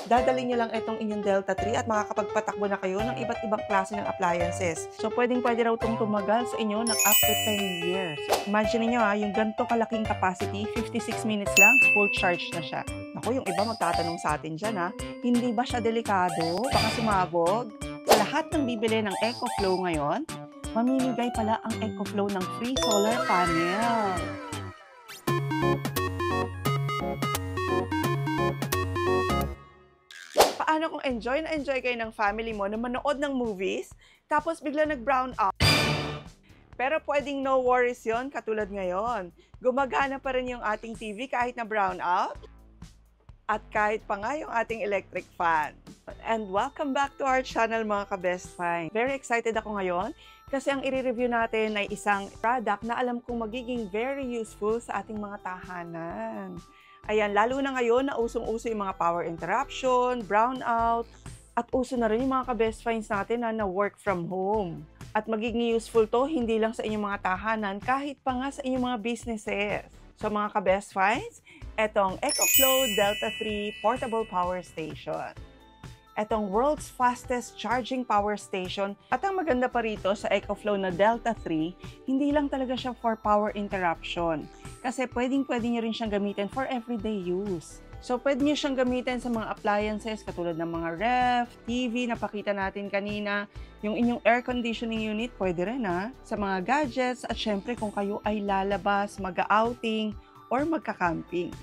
Dadalhin nyo lang itong inyong Delta 3 at makakapagpatakbo na kayo ng iba't ibang klase ng appliances. So, pwede raw itong tumagal sa inyo ng up to 10 years. Imagine niyo yung ganito kalaking capacity, 56 minutes lang, full charge na siya. Naku, yung iba magtatanong sa atin dyan hindi ba siya delikado? Baka sumabog? Sa lahat ng bibili ng EcoFlow ngayon, mamimigay pala ang EcoFlow ng free solar panel. Paano kung enjoy na enjoy kayo ng family mo na manood ng movies, tapos bigla nag-brown out? Pero pwedeng no worries yon katulad ngayon. Gumagana pa rin yung ating TV kahit na brown out. At kahit pa nga yung ating electric fan. And welcome back to our channel mga ka-Best Find. Very excited ako ngayon kasi ang i-review natin ay isang product na alam kong magiging very useful sa ating mga tahanan. Ayan, lalo na ngayon na usong-uso yung mga power interruption, brownout, at uso na rin yung mga ka-Best Finds natin na work from home. At magiging useful to hindi lang sa inyong mga tahanan, kahit pa nga sa inyong mga businesses. So mga ka-Best Finds, etong EcoFlow Delta 3 Portable Power Station. Etong world's fastest charging power station. At ang maganda pa rito sa EcoFlow na Delta 3, hindi lang talaga siya for power interruption. Kasi pwedeng-pwede nyo rin siyang gamitin for everyday use. So pwede nyo siyang gamitin sa mga appliances katulad ng mga ref, TV na pakita natin kanina. Yung inyong air conditioning unit, pwede rin sa mga gadgets at syempre kung kayo ay lalabas, mag-outing, or magka-camping.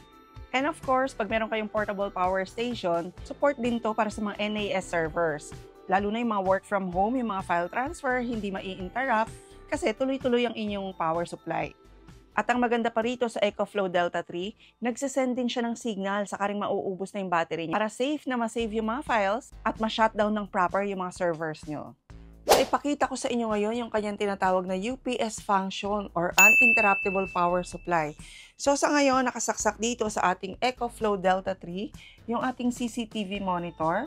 And of course, pag meron kayong portable power station, support din to para sa mga NAS servers. Lalo na yung mga work from home, yung mga file transfer, hindi mai-interrupt kasi tuloy-tuloy ang inyong power supply. At ang maganda pa rito sa EcoFlow Delta 3, nagsasend din siya ng signal sa karing mauubos na yung battery niya para safe na ma-save yung mga files at ma-shutdown ng proper yung mga servers nyo. So, ipakita ko sa inyo ngayon yung kanyang tinatawag na UPS function or Uninterruptible Power Supply. So sa ngayon, nakasaksak dito sa ating EcoFlow Delta 3, yung ating CCTV monitor.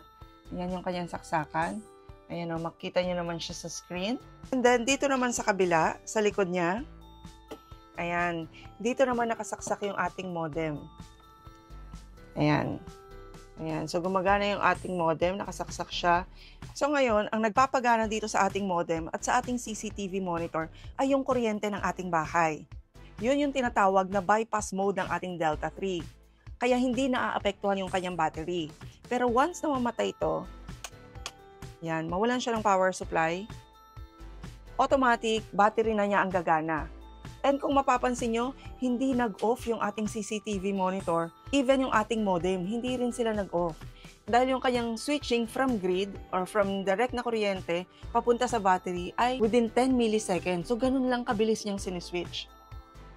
Yan yung kanyang saksakan. Ayan makita nyo naman siya sa screen. And then dito naman sa kabila, sa likod niya, ayan, dito naman nakasaksak yung ating modem. Ayan. Ayan, so gumagana yung ating modem, nakasaksak siya. So ngayon, ang nagpapagana dito sa ating modem at sa ating CCTV monitor ay yung kuryente ng ating bahay. Yun yung tinatawag na bypass mode ng ating Delta 3. Kaya hindi naaapektuhan yung kanyang battery. Pero once na mamatay ito, yan, mawalan siya ng power supply, automatic battery na niya ang gagana. And kung mapapansin nyo, hindi nag-off yung ating CCTV monitor, even yung ating modem, hindi rin sila nag-off. Dahil yung kanyang switching from grid or from direct na kuryente papunta sa battery ay within 10 milliseconds. So ganun lang kabilis niyang siniswitch.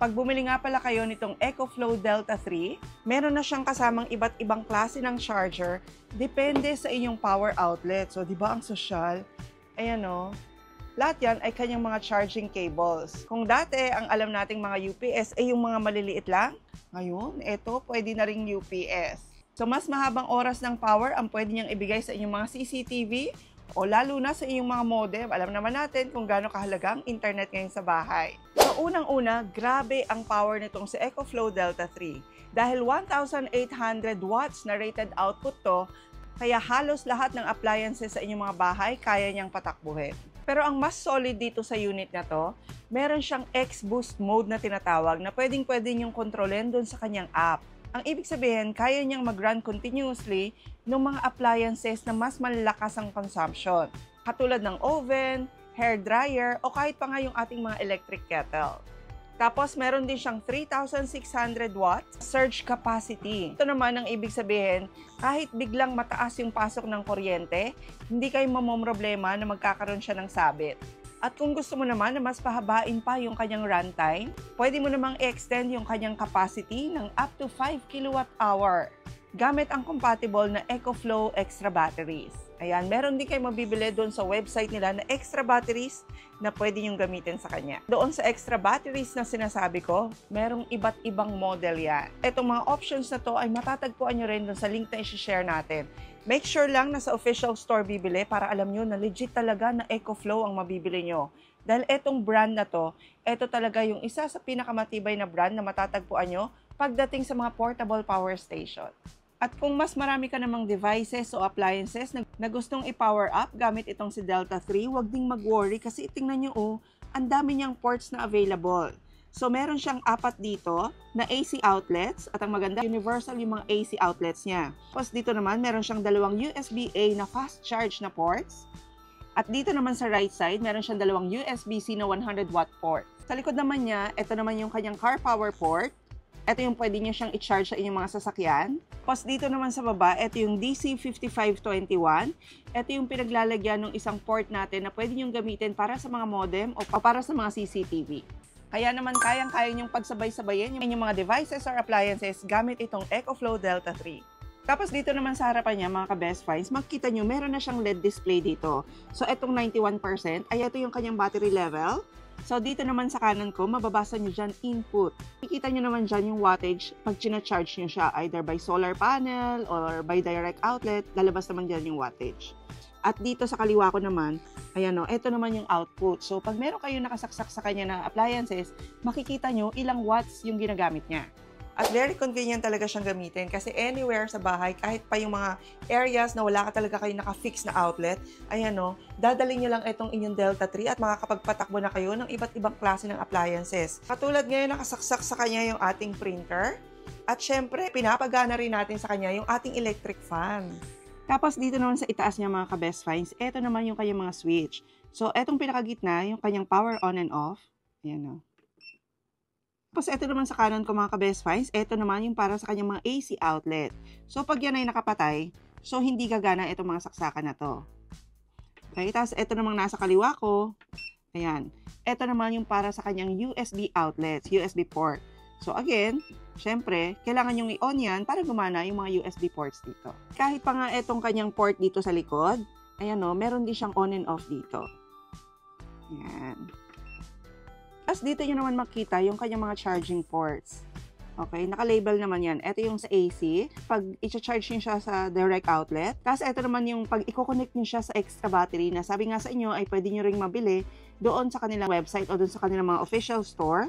Pag bumili nga pala kayo nitong EcoFlow Delta 3, meron na siyang kasamang iba't ibang klase ng charger, depende sa inyong power outlet. So di ba ang sosyal? Ayan lahat yan ay kanyang mga charging cables. Kung dati, ang alam nating mga UPS ay yung mga maliliit lang, ngayon, eto, pwede na ring UPS. So, mas mahabang oras ng power ang pwede niyang ibigay sa inyong mga CCTV o lalo na sa inyong mga modem. Alam naman natin kung gaano kahalaga ang internet ngayon sa bahay. So, unang-una, grabe ang power nitong si EcoFlow Delta 3. Dahil 1,800 watts na rated output to, kaya halos lahat ng appliances sa inyong mga bahay kaya niyang patakbuhin. Pero ang mas solid dito sa unit na to, meron siyang X-Boost mode na tinatawag na pwedeng-pwede niyong kontrolin doon sa kanyang app. Ang ibig sabihin, kaya niyang mag-run continuously ng mga appliances na mas malalakas ang consumption. Katulad ng oven, hair dryer, o kahit pa nga yung ating mga electric kettle. Tapos, meron din siyang 3,600 watts surge capacity. Ito naman ang ibig sabihin, kahit biglang mataas yung pasok ng kuryente, hindi kayo mamomroblema na magkakaroon siya ng sabit. At kung gusto mo naman na mas pahabain pa yung kanyang runtime, pwede mo namang i-extend yung kanyang capacity ng up to 5 kWh gamit ang compatible na EcoFlow extra batteries. Ayan, meron din kayo mabibili doon sa website nila na extra batteries na pwede niyong gamitin sa kanya. Doon sa extra batteries na sinasabi ko, merong iba't ibang model yan. Itong mga options na to ay matatagpuan nyo rin doon sa link na i-share natin. Make sure lang na sa official store bibili para alam nyo na legit talaga na EcoFlow ang mabibili nyo. Dahil etong brand na to, ito talaga yung isa sa pinakamatibay na brand na matatagpuan nyo pagdating sa mga portable power station. At kung mas marami ka namang devices o appliances na gustong i-power up gamit itong si Delta 3, huwag ding mag-worry kasi tingnan nyo ang dami niyang ports na available. So meron siyang 4 dito na AC outlets at ang maganda, universal yung mga AC outlets niya. Tapos dito naman meron siyang 2 USB-A na fast charge na ports. At dito naman sa right side, meron siyang 2 USB-C na 100 watt port. Sa likod naman niya, ito naman yung kanyang car power port. Ito yung pwede nyo siyang i-charge sa inyong mga sasakyan. Tapos dito naman sa baba, ito yung DC5521. Ito yung pinaglalagyan ng isang port natin na pwede nyo gamitin para sa mga modem o para sa mga CCTV. Kaya naman kayang-kaya nyong pagsabay-sabayin yung inyong mga devices or appliances gamit itong EcoFlow Delta 3. Tapos dito naman sa harapan niya, mga ka-best finds, makikita nyo, meron na siyang LED display dito. So itong 91% ay ito yung kanyang battery level. So, dito naman sa kanan ko, mababasa nyo dyan input. Kikita nyo naman dyan yung wattage pag charge nyo siya either by solar panel or by direct outlet, lalabas naman dyan yung wattage. At dito sa kaliwa ko naman, ayan o, ito naman yung output. So, pag meron kayo nakasaksak sa kanya na appliances, makikita nyo ilang watts yung ginagamit niya. At very convenient talaga siyang gamitin kasi anywhere sa bahay, kahit pa yung mga areas na wala ka talaga kayo naka-fix na outlet, ayan o, dadalhin nyo lang itong inyong Delta 3 at makakapagpatakbo na kayo ng iba't ibang klase ng appliances. Katulad ngayon, nakasaksak sa kanya yung ating printer at syempre, pinapagana rin natin sa kanya yung ating electric fan. Tapos dito naman sa itaas niya mga ka-best finds, ito naman yung kanyang mga switch. So, etong pinakagitna, yung kanyang power on and off, ayan o. Tapos ito naman sa kanan ko mga ka-best finds, ito naman yung para sa kanyang mga AC outlet. So pag yan ay nakapatay, so hindi gagana itong mga saksakan na to. Okay, tapos ito namang nasa kaliwa ko, ayan. Ito naman yung para sa kanyang USB outlets, USB port. So again, syempre, kailangan yung i-on yan para gumana yung mga USB ports dito. Kahit pa nga itong kanyang port dito sa likod, ayan o, meron din siyang on and off dito. Ayan. Tapos dito nyo naman makita yung kanyang mga charging ports. Okay, naka-label naman yan. Ito yung sa AC, pag i-charge nyo siya sa direct outlet. Tapos ito naman yung pag i-connect nyo siya sa extra battery na sabi nga sa inyo ay pwede nyo ring mabili doon sa kanilang website o doon sa kanilang mga official store.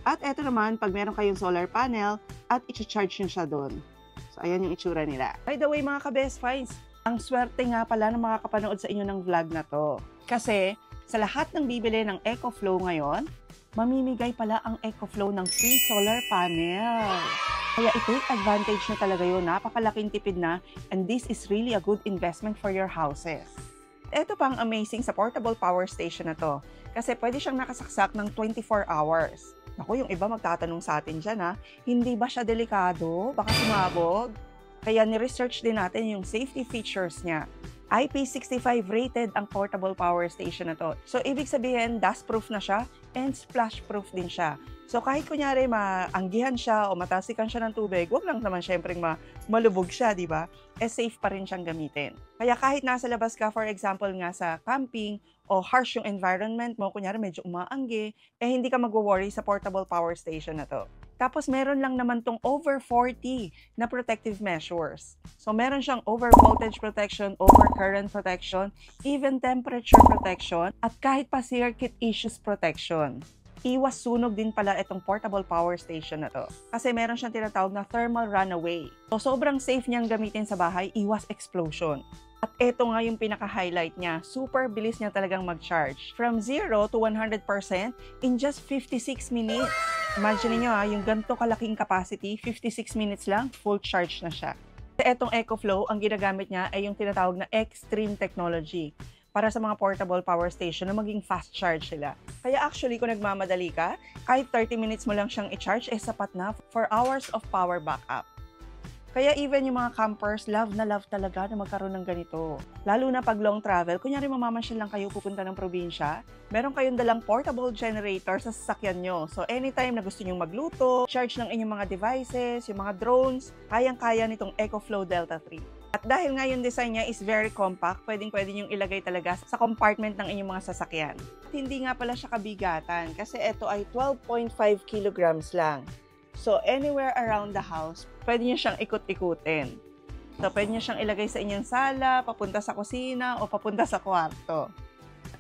At ito naman, pag meron kayong solar panel at i-charge nyo siya doon. So, ayan yung itsura nila. By the way, mga ka-best finds, ang swerte nga pala na makakapanood sa inyo ng vlog na to. Kasi, sa lahat ng bibili ng EcoFlow ngayon, mamimigay pala ang EcoFlow ng free solar panel. Kaya i-take advantage nyo talaga yun. Napakalaking tipid na and this is really a good investment for your houses. Ito pang amazing sa portable power station na to. Kasi pwede siyang nakasaksak ng 24 hours. Naku, yung iba magtatanong sa atin dyan ha, hindi ba siya delikado? Baka sumabog? Kaya ni-research din natin yung safety features niya. IP65 rated ang portable power station na to. So, ibig sabihin, dust-proof na siya and splash-proof din siya. So, kahit kunyari maanggihan siya o matasikan siya ng tubig, wag lang naman syempre malubog siya, di ba? Safe pa rin siyang gamitin. Kaya kahit nasa labas ka, for example nga sa camping o harsh yung environment mo, kunyari medyo umaanggi, hindi ka mag-worry sa portable power station na to. Tapos, meron lang naman tong over 40 na protective measures. So, meron siyang over voltage protection, over current protection, even temperature protection, at kahit pa circuit issues protection. Iwas sunog din pala itong portable power station na to. Kasi meron siyang tinatawag na thermal runaway. So, sobrang safe niyang gamitin sa bahay, iwas explosion. At ito nga yung pinaka-highlight niya. Super bilis niya talagang mag-charge. From 0 to 100% in just 56 minutes. Imagine niyo yung ganito kalaking capacity, 56 minutes lang, full charge na siya. Etong EcoFlow, ang ginagamit niya ay yung tinatawag na extreme technology para sa mga portable power station na maging fast charge sila. Kaya actually, kung nagmamadali ka, kahit 30 minutes mo lang siyang i-charge, sapat na for hours of power backup. Kaya even yung mga campers, love na love talaga na magkaroon ng ganito. Lalo na pag long travel, kunyari mamamasyal lang kayo pupunta ng probinsya, meron kayong dalang portable generator sa sasakyan nyo. So anytime na gusto nyo magluto, charge ng inyong mga devices, yung mga drones, kayang-kaya nitong EcoFlow Delta 3. At dahil nga yung design niya is very compact, pwedeng-pwede nyo ilagay talaga sa compartment ng inyong mga sasakyan. At hindi nga pala siya kabigatan kasi ito ay 12.5 kilograms lang. So, anywhere around the house, pwede nyo siyang ikot-ikutin. So, pwede nyo siyang ilagay sa inyong sala, papunta sa kusina, o papunta sa kwarto.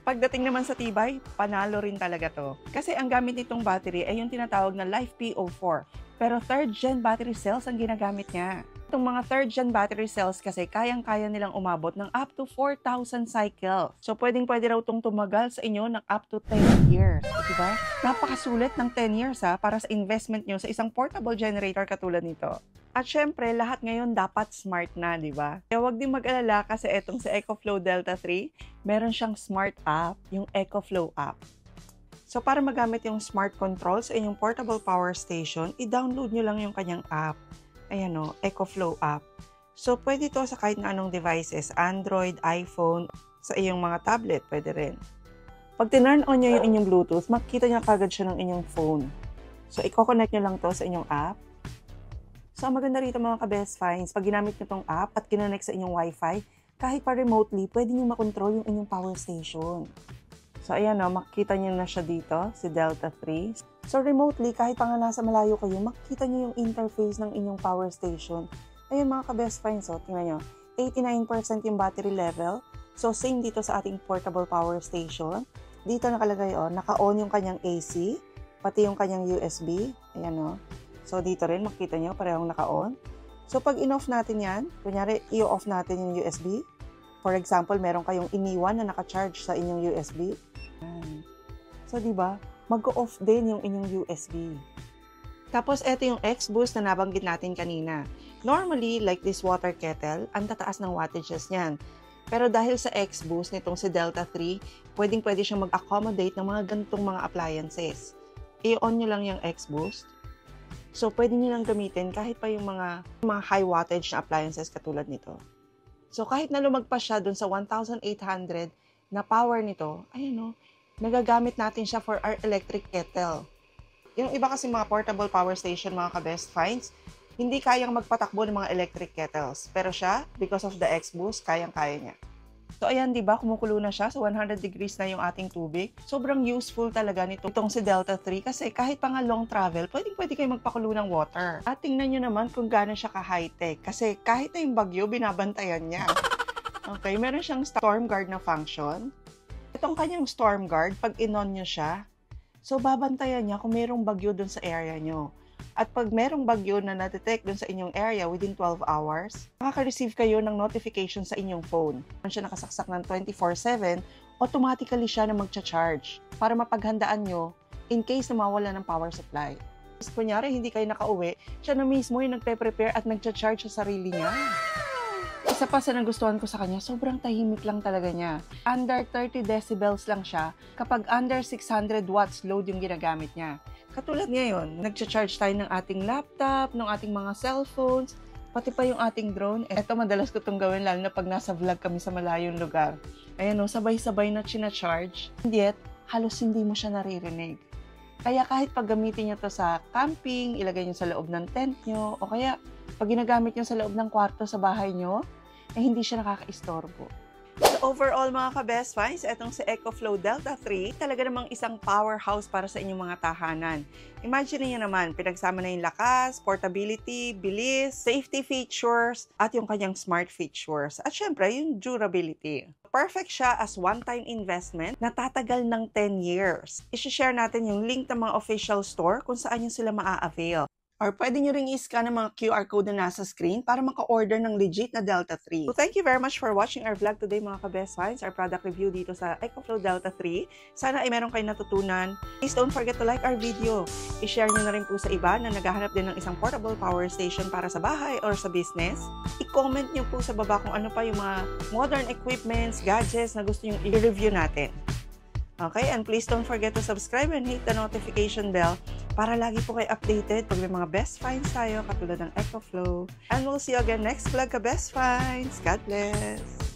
Pagdating naman sa tibay, panalo rin talaga to. Kasi ang gamit nitong battery ay yung tinatawag na LiFePO4. Pero 3rd gen battery cells ang ginagamit niya. Itong mga 3rd gen battery cells kasi kayang-kaya nilang umabot ng up to 4,000 cycles. So, pwedeng-pwede raw itong tumagal sa inyo ng up to 10 years. Diba? Napakasulit ng 10 years para sa investment nyo sa isang portable generator katulad nito. At syempre, lahat ngayon dapat smart na, di ba? Kaya huwag din mag-alala kasi etong sa EcoFlow Delta 3, meron siyang smart app, yung EcoFlow app. So, para magamit yung smart control sa inyong portable power station, i-download nyo lang yung kanyang app. Ayan o, EcoFlow app. So, pwede to sa kahit na anong devices, Android, iPhone, sa iyong mga tablet, pwede rin. Pag tinurn on nyo yung inyong Bluetooth, makikita nyo kagad siya ng inyong phone. So, i-connect nyo lang to sa inyong app. So, ang maganda rito mga ka-best finds, pag ginamit nyo tong app at kinonect sa inyong Wi-Fi, kahit pa remotely, pwede nyo makontrol yung inyong power station. So, ayan o, makikita nyo na siya dito, si Delta 3. So, remotely, kahit pa nga nasa malayo kayo, makikita nyo yung interface ng inyong power station. Ayan mga ka-best finds, tingnan nyo. 89% yung battery level. So, same dito sa ating portable power station. Dito nakalagay, naka-on yung kanyang AC, pati yung kanyang USB. Ayan o. So, dito rin, makikita nyo, parehong naka-on. So, pag in-off natin yan, kunyari, i-off natin yung USB. For example, meron kayong iniwan na naka-charge sa inyong USB. So, diba, mag-off din yung inyong USB. Tapos, eto yung X-Boost na nabanggit natin kanina. Normally, like this water kettle, ang tataas ng wattages niyan. Pero dahil sa X-Boost nitong si Delta 3, pwedeng-pwede siyang mag-accommodate ng mga ganitong mga appliances. I-on nyo lang yung X-Boost. So, pwede nyo lang gamitin kahit pa yung mga high wattage na appliances katulad nito. So, kahit na lumagpas siya dun sa 1,800 na power nito, ayan o, nagagamit natin siya for our electric kettle. Yung iba kasi mga portable power station, mga ka-best finds, hindi kayang magpatakbo ng mga electric kettles. Pero siya, because of the X-Boost, kayang-kaya niya. So, ayan, di ba, kumukulo na siya. So, 100 degrees na yung ating tubig. Sobrang useful talaga itong si Delta 3 kasi kahit pa nga long travel, pwede kayo magpakulo ng water. At tingnan nyo naman kung gaano siya ka-high-tech. Kasi kahit na yung bagyo, binabantayan niya. Okay, meron siyang storm guard na function. Itong kanyang storm guard, pag in-on nyo siya, so babantayan niya kung merong bagyo dun sa area nyo. At pag merong bagyo na na-detect dun sa inyong area within 12 hours, makaka-receive kayo ng notification sa inyong phone. Kung siya nakasaksak ng 24/7, automatically siya na magcha-charge para mapaghandaan nyo in case na mawala ng power supply. Kunyari, hindi kayo nakauwi, siya na mismo yung nagpe-prepare at nagcha-charge sa sarili niya. Isa pa sa nagustuhan ko sa kanya, sobrang tahimik lang talaga niya. Under 30 decibels lang siya kapag under 600 watts load yung ginagamit niya. Katulad ngayon, nagcha-charge tayo ng ating laptop, ng ating mga cellphones, pati pa yung ating drone. Ito, madalas ko itong gawin lalo na pag nasa vlog kami sa malayong lugar. Ayan o, sabay-sabay na china-charge. And yet, halos hindi mo siya naririnig. Kaya kahit pag gamitin nyo to sa camping, ilagay nyo sa loob ng tent nyo, o kaya pag ginagamit nyo sa loob ng kwarto sa bahay nyo, hindi siya nakaka-istorbo. So overall mga ka-best finds, etong si EcoFlow Delta 3, talaga namang isang powerhouse para sa inyong mga tahanan. Imagine niyo naman, pinagsama na yung lakas, portability, bilis, safety features, at yung kanyang smart features. At syempre, yung durability. Perfect siya as one-time investment na tatagal ng 10 years. I-share natin yung link ng mga official store kung saan yung sila maa-avail. Or pwede nyo ring i-scan ang mga QR code na nasa screen para maka-order ng legit na Delta 3. So thank you very much for watching our vlog today mga ka-best finds, our product review dito sa EcoFlow Delta 3. Sana ay meron kayong natutunan. Please don't forget to like our video. I-share nyo na rin po sa iba na naghahanap din ng isang portable power station para sa bahay or sa business. I-comment nyo po sa baba kung ano pa yung mga modern equipments, gadgets na gusto nyo i-review natin. Okay, and please don't forget to subscribe and hit the notification bell para lagi po kayo updated pag may mga best finds tayo katulad ng EcoFlow. And we'll see you again next vlog ka best finds. God bless!